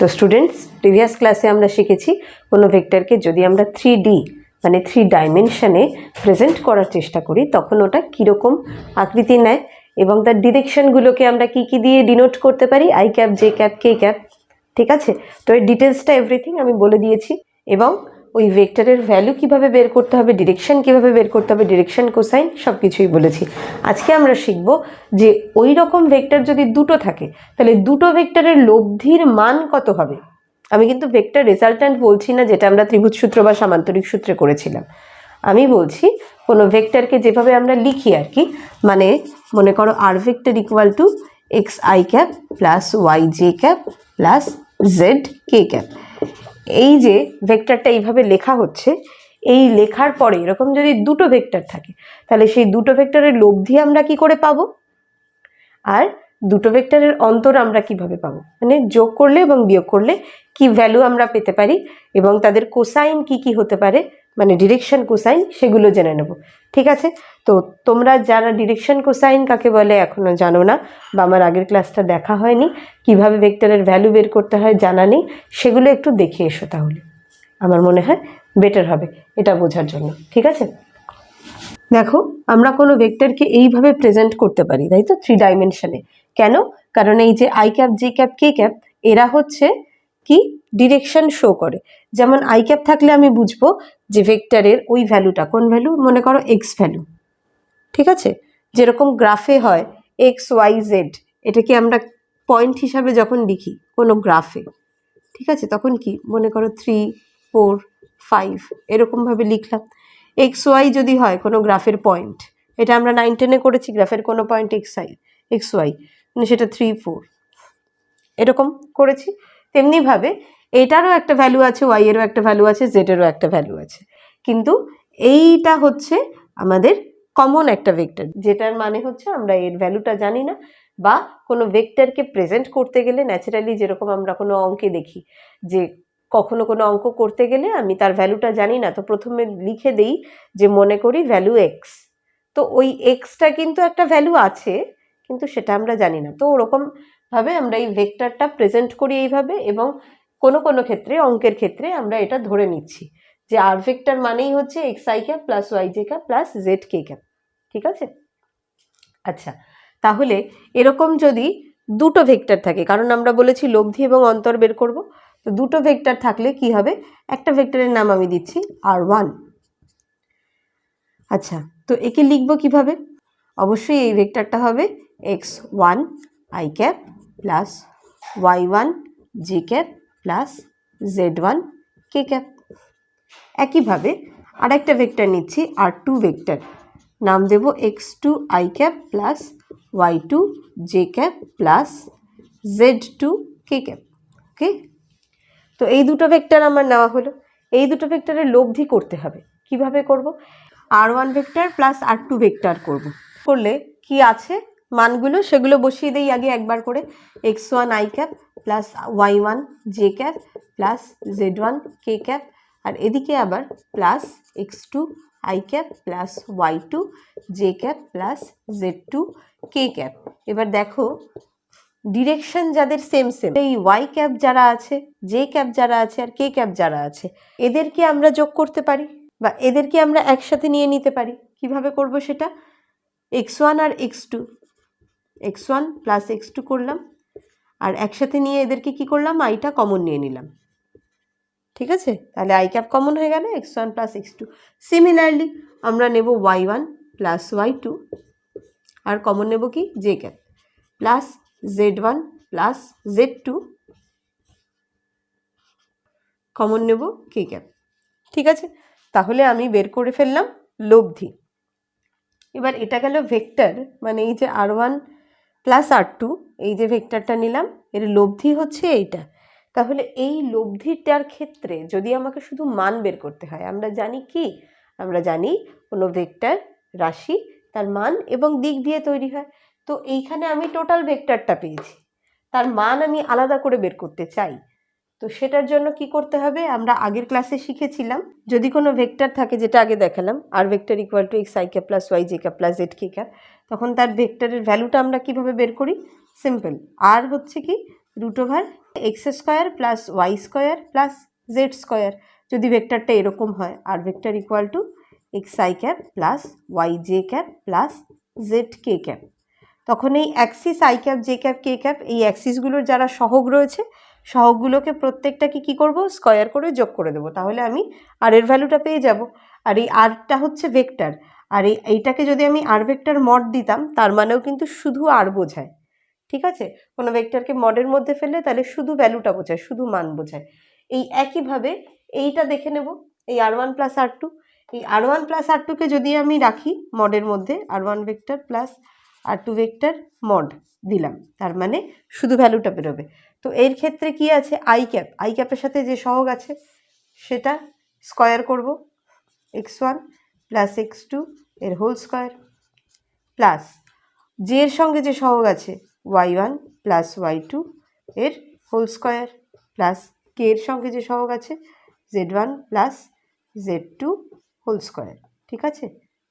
তো students, previous ক্লাসে আমরা শিখেছি কোনো ভেক্টরকে যদি আমরা 3D মানে 3 ডাইমেনশনে প্রেজেন্ট করার চেষ্টা করি তখন ওটা কীরকম আকৃতি নেয় এবং তার ডিরেকশনগুলোকে আমরা কি কি দিয়ে ডিনোট করতে পারি, I cap, j cap, k cap. ঠিক আছে, তো এর ডিটেলসটা এভরিথিং আমি বলে দিয়েছি এবং ওই ভেক্টরের ভ্যালু কিভাবে বের করতে হবে, ডিরেকশন কিভাবে বের করতে হবে, ডিরেকশন কোসাইন সব কিছুই বলেছি। আজকে আমরা শিখব যে ওই রকম ভেক্টর যদি দুটো থাকে তাহলে দুটো ভেক্টরের লব্ধির মান কত হবে। আমি কিন্তু ভেক্টর রেজাল্ট্যান্ট বলছি না, যেটা আমরা ত্রিভুজ সূত্র বা সামান্তরিক সূত্রে করেছিলাম। আমি বলছি কোনো ভেক্টরকে যেভাবে আমরা লিখি আর কি, মানে মনে করো r vector equal to x I cap plus Y J cap plus Z K cap. এই যে ভেক্টরটা এইভাবে লেখা হচ্ছে, এই লেখার পরে এরকম যদি দুটো ভেক্টর থাকে তাহলে সেই দুটো ভেক্টরের লব্ধি আমরা কি করে পাবো, আর দুটো ভেক্টরের অন্তর আমরা কিভাবে পাবো, মানে যোগ করলে এবং বিয়োগ করলে কি ভ্যালু আমরা পেতে পারি এবং তাদের কোসাইন কি কি হতে পারে, মানে ডিরেকশন কোসাইন, সেগুলো জেনে নেব। ঠিক আছে, তো তোমরা যারা ডিরেকশন কোসাইন কাকে বলে এখনো জানো না বা আমার আগের ক্লাসটা দেখা হয়নি, কিভাবে ভেক্টরের ভ্যালু বের করতে হয় জানা নেই, সেগুলো একটু দেখে এসো, তাহলে আমার মনে হয় বেটার হবে এটা বোঝার জন্য। ঠিক আছে, দেখো আমরা কোনো ভেক্টরকে এইভাবে প্রেজেন্ট করতে পারি, তাই তো, 3 ডাইমেনশনে। কেন? কারণ এই যে I cap, j cap, k cap, এরা হচ্ছে কি ডিরেকশন শো করে। যেমন আই ক্যাপ থাকলে আমি বুঝবো যে ভেক্টরের ওই ভ্যালুটা কোন ভ্যালু, মনে করো এক্স ভ্যালু। ঠিক আছে, যেরকম গ্রাফে হয় এক্স ওয়াই জেড, এটাকে আমরা পয়েন্ট হিসাবে যখন লিখি কোনো গ্রাফে, ঠিক আছে, তখন কি মনে করো 3, 4, 5 এরকমভাবে লিখলাম। এক্স ওয়াই যদি হয় কোনো গ্রাফের পয়েন্ট, এটা আমরা 9, 10-এ করেছি, গ্রাফের কোনো পয়েন্ট এক্স ওয়াই মানে সেটা 3, 4 এরকম করেছি। তেমনিভাবে এটারও একটা ভ্যালু আছে, ওয়াই এরও একটা ভ্যালু আছে, জেডেরও একটা ভ্যালু আছে, কিন্তু এইটা হচ্ছে আমাদের কমন একটা ভেক্টর, যেটার মানে হচ্ছে আমরা এর ভ্যালুটা জানি না। বা কোনো ভেক্টরকে প্রেজেন্ট করতে গেলে ন্যাচারালি যেরকম আমরা কোনো অঙ্কে দেখি যে কখনো কোনো অঙ্ক করতে গেলে আমি তার ভ্যালুটা জানি না, তো প্রথমে লিখে দেই যে মনে করি ভ্যালু এক্স, তো ওই এক্সটা কিন্তু একটা ভ্যালু আছে কিন্তু সেটা আমরা জানি না। তো ওরকম ভাবে আমরা এই ভেক্টরটা প্রেজেন্ট করি এইভাবে, এবং কোনো কোনো ক্ষেত্রে অঙ্কের ক্ষেত্রে আমরা এটা ধরে নিচ্ছি যে আর ভেক্টর মানেই হচ্ছে X I cap plus Y J cap plus Z K cap. ঠিক আছে, আচ্ছা, তাহলে এরকম যদি দুটো ভেক্টর থাকে, কারণ আমরা বলেছি লব্ধি এবং অন্তর বের করব, তো দুটো ভেক্টর থাকলে কি হবে, একটা ভেক্টরের নাম আমি দিচ্ছি r1। আচ্ছা, তো একে লিখবো কিভাবে, অবশ্যই এই ভেক্টরটা হবে x1 i cap plus y1 j cap plus z1 k cap. একইভাবে আরেকটা ভেক্টর নিচ্ছি r2 ভেক্টর, নাম দেব x2 i cap plus y2 j cap plus z2 k cap. Okay, তো এই দুটো ভেক্টর আমার নেওয়া হলো, এই দুটো ভেক্টরের লব্ধি করতে হবে। কিভাবে করব, r1 vector plus r2 vector করব, করলে কি আছে মানগুলো সেগুলো বসিয়ে দেই আগে একবার করে, x1 i cap plus y1 j cap plus z1 k cap, আর এদিকে আবার plus x2 i cap plus y2 j cap plus z2 k cap. এবার দেখো ডিরেকশন যাদের সেম সেম, এই ওয়াই ক্যাপ যারা আছে, জে ক্যাপ যারা আছে আর কে ক্যাপ যারা আছে, এদেরকে আমরা যোগ করতে পারি বা এদেরকে আমরা একসাথে নিয়ে নিতে পারি। কিভাবে করব সেটা, x1 আর x2, x1 প্লাস x2 করলাম, আর একসাথে নিয়ে এদেরকে কি করলাম, আইটা কমন নিয়ে নিলাম। ঠিক আছে, তাহলে আই ক্যাপ কমন হয়ে গেল, x1 প্লাস x2। সিমিলারলি আমরা নেব y1 প্লাস y2, আর কমন নেব কি J cap plus z1 plus z2, common নেব কে ক্যাপ। ঠিক আছে, তাহলে আমি বের করে ফেললাম লব্ধি। এবার এটা গেল ভেক্টর, মানে এই যে r1 প্লাস r2, এই যে ভেক্টরটা নিলাম এর লব্ধি হচ্ছে এইটা। তাহলে এই লব্ধিটার ক্ষেত্রে যদি আমাকে শুধু মান বের করতে হয়, আমরা জানি কি, আমরা জানি কোনো ভেক্টর রাশি তার মান এবং দিক দিয়ে তৈরি হয়। তো এইখানে আমি টোটাল ভেক্টরটা পেয়েছি, তার মান আমি আলাদা করে বের করতে চাই, তো সেটার জন্য কি করতে হবে, আমরা আগের ক্লাসে শিখেছিলাম যদি কোনো ভেক্টর থাকে, যেটা আগে দেখালাম r vector equal to x I cap plus Y J cap plus Z K cap, তখন তার ভেক্টরের ভ্যালুটা আমরা কিভাবে বের করি, সিম্পল, আর হচ্ছে কি √x² plus y square plus z square. যদি ভেক্টরটা এরকম হয় r vector equal to xi cap plus Y J cap plus Z K cap, তখন এই axis i cap j cap k cap এই অ্যাক্সিসগুলোর যারা সহগ রয়েছে সহগগুলোকে প্রত্যেকটাকে কী করব, স্কোয়ার করে যোগ করে দেবো, তাহলে আমি আর এর ভ্যালুটা পেয়ে যাব। আর এই আরটা হচ্ছে ভেক্টর, আর এইটাকে যদি আমি আর ভেক্টর মড দিতাম তার মানেও কিন্তু শুধু আর বোঝায়। ঠিক আছে, কোনো ভেক্টরকে মডের মধ্যে ফেললে তাহলে শুধু ভ্যালুটা বোঝায়, শুধু মান বোঝায়। এই একইভাবে এইটা দেখে নেব, এই r1 প্লাস r2, এই r1 প্লাস r2কে যদি আমি রাখি মডের মধ্যে, r1 vector plus r2 vector mod দিলাম, তার মানে শুধু ভ্যালুটা বেরোবে। তো এর ক্ষেত্রে কি আছে, আই ক্যাপের সাথে যে সহগ আছে সেটা স্কোয়ার করব, x1 প্লাস x2 এর হোল স্কোয়ার প্লাস জে এর সঙ্গে যে সহগ আছে y1 প্লাস y2 এর হোল স্কোয়ার প্লাস কে এর সঙ্গে যে সহগ আছে z1 plus z2 whole square. ঠিক আছে,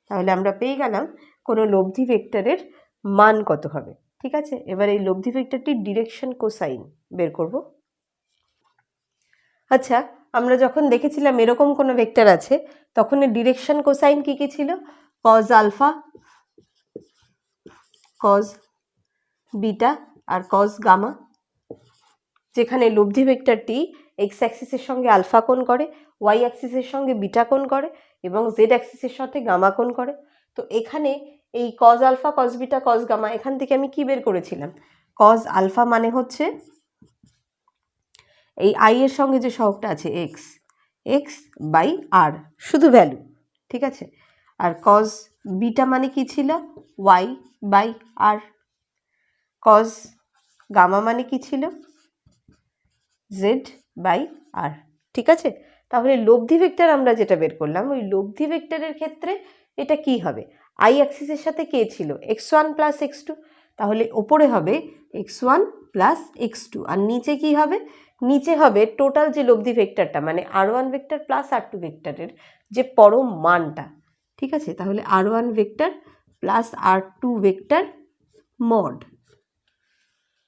তাহলে আমরা পেয়ে গেলাম কোনো লব্ধি ভেক্টরের মান কত হবে। ঠিক আছে, এবার এই লব্ধি ভেক্টরটির ডিরেকশন কোসাইন বের করব। আচ্ছা, আমরা যখন দেখেছিলাম এরকম কোনো ভেক্টর আছে তখন এর ডিরেকশন কোসাইন কী কী ছিল, কজ আলফা, কজ বিটা আর কজ গামা, যেখানে লব্ধি ভেক্টরটি এক্স অ্যাক্সিসের সঙ্গে আলফা কোণ করে, ওয়াই অ্যাক্সিসের সঙ্গে বিটা কোণ করে এবং জেড অ্যাক্সিসের সাথে গামা কোণ করে। তো এখানে এই cos alpha, cos beta, cos gamma, এখান থেকে আমি কি বের করেছিলাম, কজ আলফা মানে হচ্ছে এই আই এর সঙ্গে যে সহগটা আছে এক্স বাই আর, শুধু ভ্যালু। ঠিক আছে, আর কজ বিটা মানে কি ছিল, Y by R. Cos gamma মানে কি ছিল, জেড বাই আর। ঠিক আছে, তাহলে লব্ধি ভেক্টর আমরা যেটা বের করলাম, ওই লব্ধি ভেক্টরের ক্ষেত্রে এটা কি হবে, আই অ্যাক্সিসের সাথে কে ছিল x1 প্লাস x2, তাহলে ওপরে হবে x1 প্লাস x2 আর নিচে কি হবে, নিচে হবে টোটাল যে লব্ধি ভেক্টরটা মানে r1 ভেক্টর প্লাস r2 ভেক্টরের যে পরম মানটা। ঠিক আছে, তাহলে r1 vector plus r2 vector mod.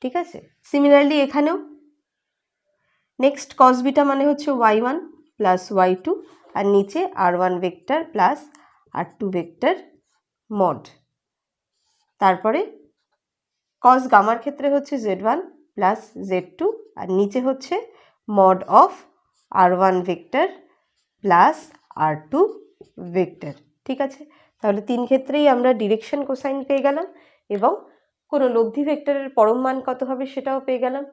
ঠিক আছে, সিমিলারলি এখানেও নেক্সট কস বিটা মানে হচ্ছে y1 প্লাস y2 আর নিচে r1 vector plus r2 vector mod. তারপরে কস গামার ক্ষেত্রে হচ্ছে z1 প্লাস z2 আর নিচে হচ্ছে mod of r1 vector plus r2 vector. ঠিক আছে, তাহলে তিন ক্ষেত্রেই আমরা ডিরেকশন কোসাইন পেয়ে গেলাম এবং কোনো লব্ধি ভেক্টরের পরম মান কত হবে সেটাও পেয়ে গেলাম।